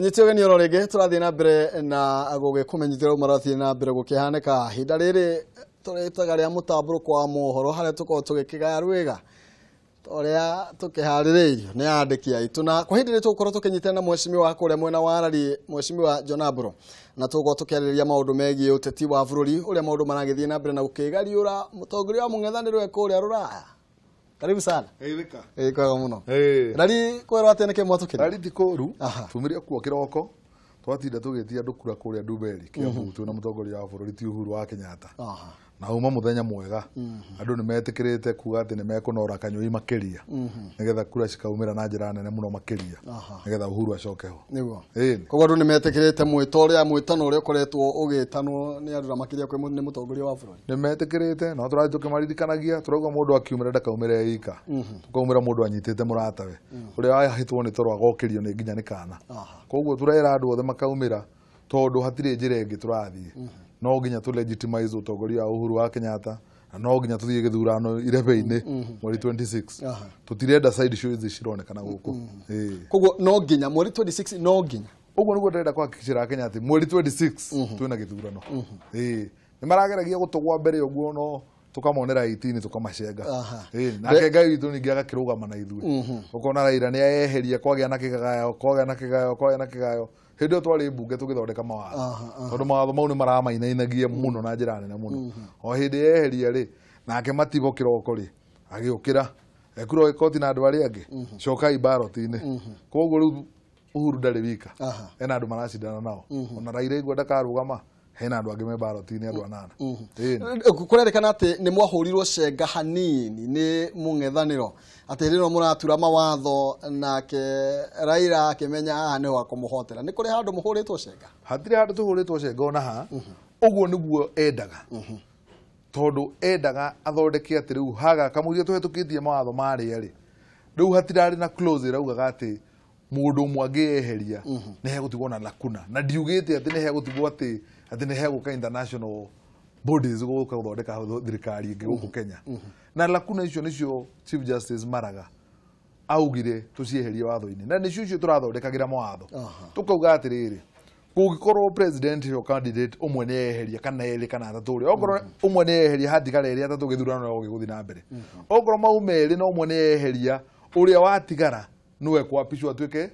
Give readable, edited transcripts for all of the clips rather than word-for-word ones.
Onyitio ni ororege turathi na mbere na agoge kumenyithira marathi na mbere gukihaneka hinda riri turetaga ria mutamburuko wa mohoro haria tuko tugikigaya rwega toria tukiharireirio ni andiki aitu na kwa hindi tukorwo tukinyitana na mweshimiwa wa kuria mwena wa Arari mweshimiwa John Aburo na tugo tukiariria maundu megie uteti wa bururi uria maundu maragithie na mbere na gukigariura mutongoria wa mung'ethaniro ekuria Ruraya. Karibu sana. Weka. Kwa muno. Rari kwero ateneke mwatukira. Rari tikoru. Tumiria kuo kiroko. Twatinda tugetia ndukura kuria Nduberi Kiambu tu na mutongoria wa bururi ti Uhuru wa Kenyatta. Na uma muthenya mwega. Andu ni metikirite kuga ati ni mekunora kanyoi makiria. Nigetha kura cikaumira na njira nene muno makiria. Nigetha Uhuru acoke ho. Niguo. Koguo andu ni metikirite mwitoria mwitano uria ukoretwo ugitanwo ni andu makiria kwi ni mutongoria wa bururi. Ni metikirite no turathi tukimaririkanagia turauga mundu akiumira ndakaumire ika. Tukaumira mundu anyitite muratawe. Uria ahitwo ni toro agokirio ni nginya ni kana. Koguo turera andu othe makaumira tondu hatire njira ingi turathie. No nginya tu legitimize utongoria wa Uhuru wa Kenyatta na no nginya tuthie githurano irebe-ini mweri 26 tutirenda side shows cironekana guku koguo no nginya mweri 26 no nginya uguo niguo ndenda kuhakikishira Kenya ati mweri 26 twina githurano ni marageragia gutugwa mbere uguo no tukamonera 18 tukamacenga nake Ngai witu ningi agakirugama na ithuĩ ukona Raila ni ayeheria kwagĩa na kigayo hindi twari mbunge tugithondeka mawatho tondu mawatho mau ni maramainainagia muno na njira nene muno o hindi yeheria ri nake matibo kiroko ri agiukira ekuro ikoti na andu ari angi cokai ballot-ini koguo riu Uhuru ndari wika ena andu maracindana nao ona Raila igwe ndakarugama hena andu angi me ballot-ini andu anana kurerekana ati ni mwahurirwo cenga hanini ni mung'ethaniro ati rino muratura mawatho nake Raila akimenya haha ni wa kumuhotera ni kuri handu muhuritwo cenga hatire handu tuhuritwo cenga ona ha uguo niguo endaga tondu endaga athondeke ati riu haga kamuria tuhitukitie mawatho mari ri riu hatirari na close raugaga ati mundu umwe angieheria ni hegutigwo na lakuna na ndiugite ati ni hegutigwo ati ni heguka international bodies guka guthondeka thirikari ingi guku Kenya na lakuna icio nicio Chief Justice Maraga augire tucieherie watho-ini na nicio icio turathondekagira mawatho tukauga atiriri kungikorwo president yo candidate umwe ni eheria kana eri kana atatu ri okorwo umwe ni eheria hatigara eri atatu githurano no giguthi na mbere okorwo maumeri no umwe ni eheria uria watigara niwe kwapishwa tuike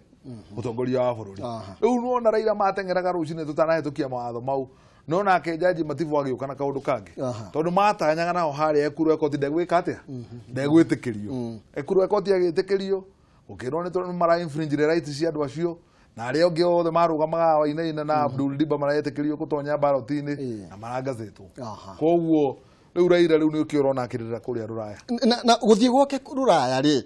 mutongoria wa bururi riu nuona Raila matengeraga rucine tutanahitukia mawatho mau no nake jaji Mativu agiuka na kaundu kangi tondu matanyaga naho hari ekuru ekoti ndegwika atia ndegwitikirio ekuru ekoti agitikirio ukirwo ni tondu mara infringe rights cia andu acio na aria ongi othe marugamaga wainaina na Abdul Diba marayetikirio gutonya ballot-ini na marangazetwo koguo riu Raila riu ni ukiorona akirira kuria Ruraya na guthie gwoke Ruraya ri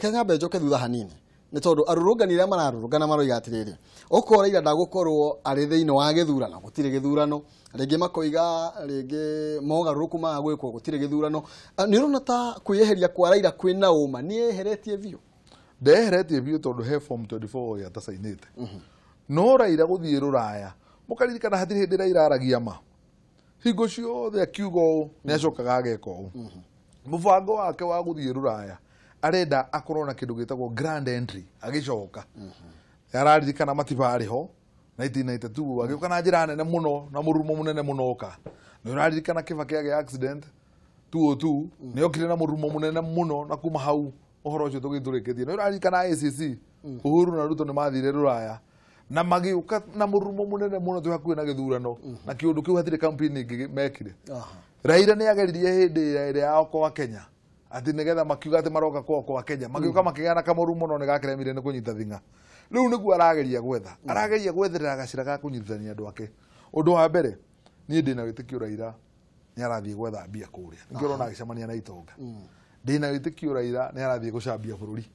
Kenya bejoke thutha hanini ni tondu arurungani ria mararurungana maroiga atiriri okoro Raila ndagukorwo ari thiini wa githurano gutire githurano ringi makoiga ringi mogaruruku ma gwikwo gutire githurano ni rona ta kuyeheria kwa Raila kwina uma ni eheretie biu ndeheretie biu tondu he form 24 ya tasainite no Raila guthie Ruraya mukaririkana hatiri hindi Raila aragia ma hingo ciothe akiugo ni acokaga ageka uu mubango wake wa guthie Ruraya arenda akorwo na kindu gitagwo grand entry agicoka yararirikana matibari ho 1992 agiuka na njira nene muno na murumo munene muno oka ni uraririkana Kibaki age accident 202 ni okire na murumo munene muno na kuma hau ohoro ucio tugithurikitie ni uraririkana ACC Uhuru na Ruto ni mathire Ruraya na magiuka na murumo munene muno tu hakuhi na githurano na kiundu kiu hatire campaign ingi mekire Raila ni ageririe hindi ria oko Kenya ati nigetha makiuga ati maroka kwa Kenya magiuka makigana kamurumo no nigakiremire ni kunyita thinga riu niguo arageria gwetherera gacira ga kunyithania andu ake undu wa mbere ni ndina witikio Raila ni arathie gwetha mbia kuria ngirona agicamania na itonga ndina witikio Raila ni arathie gucambia bururi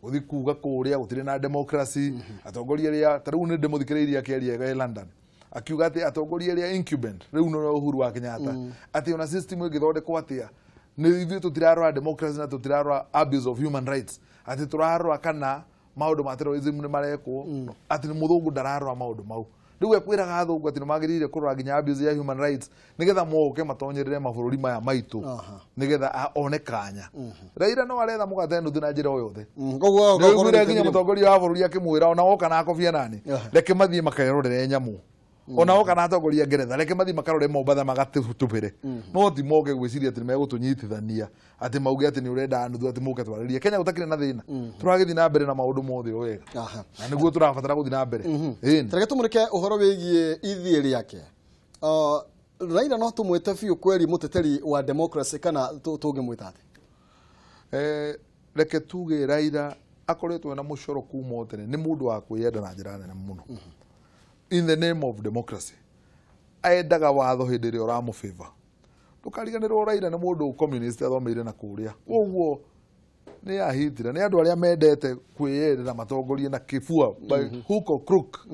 uthi kuga kuria gutire na democracy atongoria ria tariu ni ndimuthikireirie akiaria e London akiuga ati atongoria ria incumbent riu no Uhuru wa Kenyatta ati ona system igithondekwo atia ni ithuĩ tutirarora democracy na tutirarora abuse of human rights ati turarora kana maundu ma terrorism ni marekwo ati ni muthungu ndararora maundu mau riu ekwiraga athungu ati nimagirire kurora nginya abuse ya human rights nigetha moke matonyerere mabũrũri maya maitu nigetha one kanya Raila no aretha mugate nuthu na njira yothe koguo nginya mutongoria wa bũrũri akimwira ona woka na kobia nani reke mathie makerorere nyamu ona woka na atongoria Ngeretha reke mathie makarore Mombatha magatutubire no ti moke gwiciria ati megutunyitithania ati mauge ati ni urenda nuthu ati muke twaririe Kenya gutakire na thina turagithi na mbere na maundu mothe wega na niguo turabatara guthi na mbere reke tumurike uhoro wigie ithieri yake Raila no tumwite biu kweri muteteri wa democracy kana tungimwita ati reke tuge Raila akoretwo na mucoro kuma otene ni mundu wa kwiyenda na njira nene muno in the name of democracy aendaga watho hindi ria uramu favor ndukariganirwo Raila ni mundu communist athomeire na kuria koguo ni ahitire ni andu aria mendete kwiyerera matongorie na kifua by hook or crook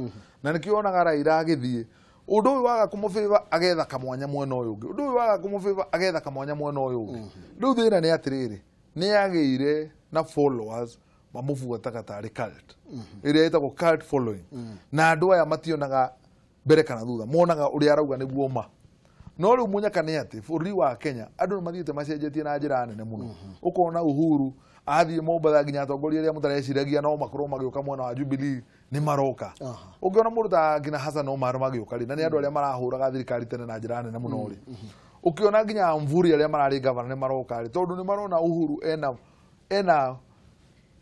na nikionaga Raila agithie undu uyu waga kumufavor agetha kamwanya mwena uyu ungi undu uyu waga kumufavor agetha kamwanya mwena uyu ungi riu thina ni atiriri ni ageire na followers mamufuataga tari cult iria itagwo cult following na andu aya mationaga mbere kana thutha monaga uria arauga niguo ma no riu munyaka ni ati bũrũri wa Kenya andu ni mathiite macenjetie na njira nene muno ukona Uhuru athie Mombatha nginya atongoria aria mutareciragia no makorwo magioka mwena wa Jubilee ni maroka ungiona mundu ta ngina Hassan Omar magioka ri na ni andu aria marahuraga thirikari tene na njira nene muno ri ukiona nginya Mvuri aria marari governor ni maroka ri tondu ni marona Uhuru ena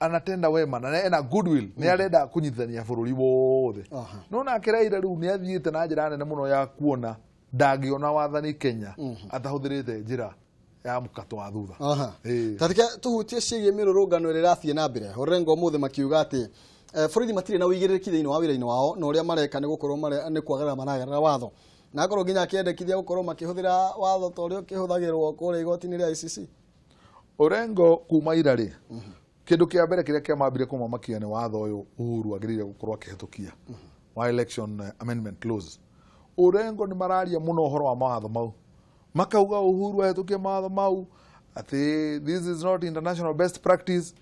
anatenda wema na ena goodwill ni arenda kunyithania bũrũri wothe no na Raila riu ni athiite na njira nene muno ya kuona ndagiona wathani Kenya atahuthirite njira ya mukato wa thutha tarike tuhutie ciĩgie mirurungano rirathie na mbere Orengo muthe makiuga ati bũrũri matire na uigĩrĩrĩki thĩinĩ wa wĩra-inĩ wao na ũrĩa mareka nĩ gũkorwo nĩ kwagarara maragarara watho na akorwo nginya akĩendekithia gũkorwo makĩhũthĩra watho ta ũrĩa ũkĩhũthagĩrwo kũrĩa igoti-inĩ rĩa ICC Orengo kuma ira ri kindu kia mbere kiria kiamambire kumamakia ni watho uyu Uhuru agirire gukorwo akihitukia wa election amendment clause Orengo ni mararia muno uhoro wa mawatho mau makauga Uhuru ahitukie mawatho mau ati this is not international best practice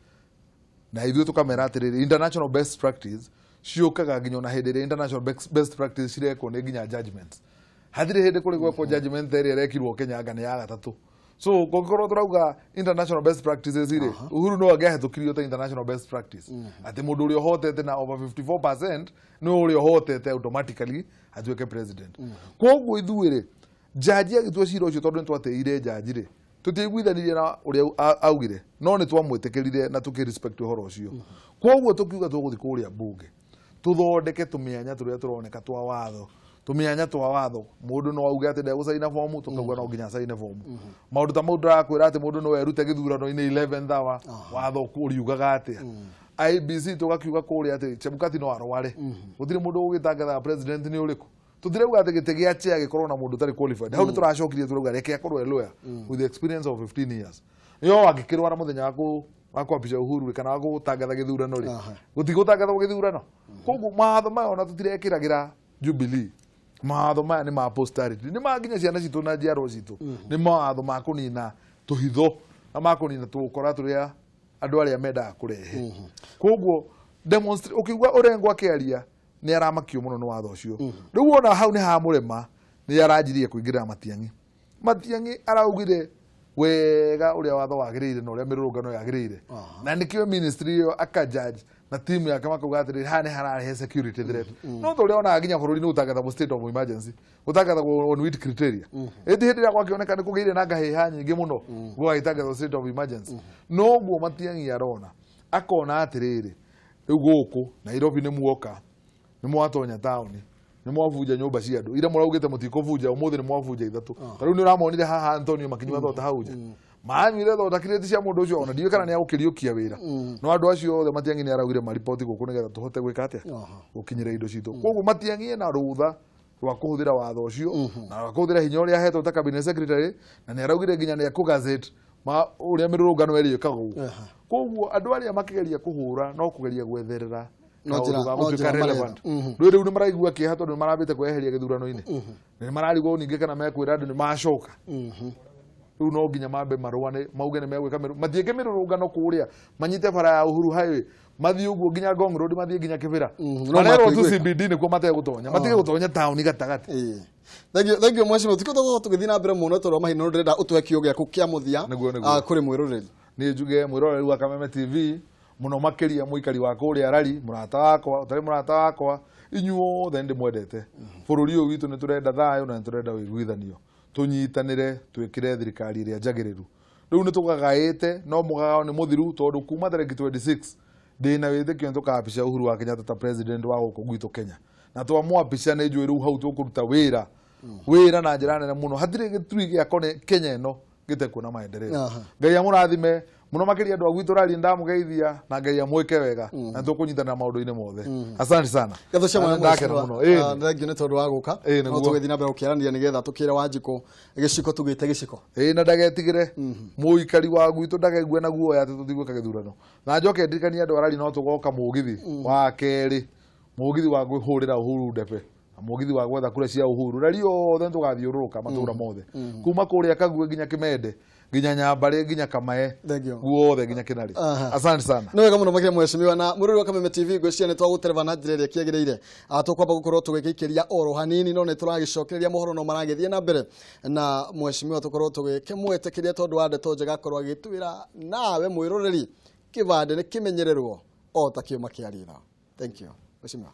na ithuĩ tukamera atiriri international best practice ciũkaga nginya na hĩndĩ ĩrĩa international best practice cirekwo nĩ nginya judgments hathire hĩndĩ kũrĩ gwekwo judgment ĩrĩa ĩrekirwo Kenya anga nĩ ya gatatũ so gũkorwo turauga international best practices ire Uhuru no angĩahĩtũkirio ta international best practice ati mũndũ ũrĩa ũhotete na over 54% no ũrĩa ũhotete automatically atuĩke president koguo ithuĩ jaji agĩtua cira ũcio tondũ nĩtwateire jaji rĩ tutiiguithanirie na ũrĩa augire no nĩtwamwĩtĩkĩrire na tũkĩrespect ũhoro ũcio koguo tũkiuga tũgũthiĩ kũrĩa mbunge tuthondeke tũmĩanya tũrĩa tũroneka twa watho tumĩanya twa watho mũndũ no auge atĩ ndegũcaina fomu tukauga no nginya acaine fomu maũndũ ta mau ndĩrakwĩra atĩ mũndũ no erute gĩthurano-inĩ 11th hour watho ũriugaga atĩa IBC tugakiuga kũrĩa atĩ Chebukati no arware gũtirĩ mũndũ ũgĩtangatha president nĩ ũrĩkũ tutirauga atĩ gĩtĩ gĩa chair gĩkorwo na mũndũ ũtarĩ qualified hau nĩtũracokirie turauga reke akorwo lawyer with the experience of 15 years yo angĩkĩrwara mũthenya wa kwapisha Uhuru kana wa gũtangatha gĩthurano rĩ gũtigũtangathwo gĩthurano koguo mawatho maya ona tũtirekĩragĩra Jubilee mawatho maya nĩ ma posterity nĩ manginya ciana citũ na njiarwa citũ nĩ mawatho ma kũnina tũhitho na ma kũnina tũkora tũrĩa andũ arĩa mendaga kũrehe koguo demonstrate ũkiuga Orengo akĩaria nĩ aramakio mũno nĩ watho ũcio rĩu ona hau nĩ ha mũrema nĩ aranjirie kũingĩrĩra Matiang'i araugire wega ũrĩa watho wagĩrĩire na ũrĩa mĩrũrũngano yagĩrĩire na nĩkĩo ministry ĩyo akajudge na timu yake makauga atĩrĩrĩ haha nĩ hararehe security threat no ta ũrĩa onaga nginya bũrũri nĩ ũtangathagwo state of emergency ũtangathagwo on which criteria ĩndĩ hĩndĩ ĩrĩa gwakĩoneka nĩ kũgĩire na ngahĩha nyingĩ mũno gwagĩtangathwo state of emergency noguo Matiang'i arona akona atĩrĩrĩ rĩu gũkũ Nairobi nĩ muoka nĩ mwatonya taũni nĩ mwabunja nyũmba cia andũ ira mũraugĩte mũtikũbunja ũmũthĩ nĩ mwabunja ithatũ ta rĩu nĩ ũramonire haha Antonio makinyua thota hau nja manyuire thota kireti cia mũndũ ũcio ona ndiũĩ kana nĩ agũkĩriũkia wĩra no andũ acio othe Matiang'i nĩ araugire maripoti gũkũ nĩgetha tũhote gwĩka atĩa gũkinyĩra indo citũ koguo Matiang'i ena rũtha rwa kũhũthĩra watho ũcio na rwa kũhũthĩra hinya ũrĩa ahetwo ta cabinet secretary na nĩ araugire nginya nĩ akũgazette ũrĩa mĩrũrũngano ĩrĩ ĩkagwo koguo andũ arĩa makĩgeria kũhũra no kũgeria gwetherera gũtuĩka relevant rĩu nĩ maraigua kĩeha tondũ nĩ marambĩte kweheria gĩthurano-inĩ nĩ mararigwo ningĩ kana mekwĩra andũ nĩ macoka riu no nginya mambe marwane mauge ne megwika mathieke mirurungano kuria manyite bara ya Uhuru Highway mathii uguo nginya Ngong Road mathii nginya Kibira marero tu CBD ni ko mate gutonya matige gutonya town gatagati Thank you mwashimo tuko tugithina na mbere muno toro mahino no ndenda utwe kiugo gyaku kia muthia kuri mwiroreri ni njuge mwiroreri wa Kameme TV muno makiria muikari wa kuria rari murata wakwa utari murata wakwa inyuothe ndi mwendete bururi uyu witu ni turenda thayo na turenda wiguithanio tunyitanire twikire thirikari ria njagiriru riu ni tugagaite no mugagao ni muthiru tondu kuma tariki 26 ndina withikio tukapisha Uhuru wa Kenyatta ta president wa guku gwitu Kenya na twamwapisha ni njui riu hau tukuruta wira na njira nene muno hatire gitui gya kone Kenya ino gite kuna maendeleo ngai amurathime muno makiria andu agwitu rari ndamugeithia na ngai amwike wega na tukunyitana maundu-ini mothe asante sana gatho cia ndakena muno ndagio ni tondu wa guka no tugithina mbere ukiarania nigetha tukire Wanjiku giciko tugite giciko na ndagetigire muikari wa gwitu ndagegue na guo ya tuthigwika githurano na njoke ndirikania andu arari no tugoka mugithi wa keri mugithi wa gwihurira Uhuru Ndepe mugithi wa gwetha kure cia Uhuru rari othe tugathiururuka matura mothe kuma kuria Kague nginya Kimende nginya Nyambare nginya Kamae guothe nginya Kinari asante sana no wega muno makire mweshimiwa na mururi wa Kameme TV gwiciane twagutereva na njira iria kiagiriire tukwamba gukorwo tugikikiria oro hanini no ni turagicokereria mohoro no maragithie na mbere na mweshimiwa tukorwo tugikimwetekiria tondu wa ndeto njega korwo agituira nawe mwiroreri kibande ni kimenyererwo o ta kiuma kiarira thank you mweshimiwa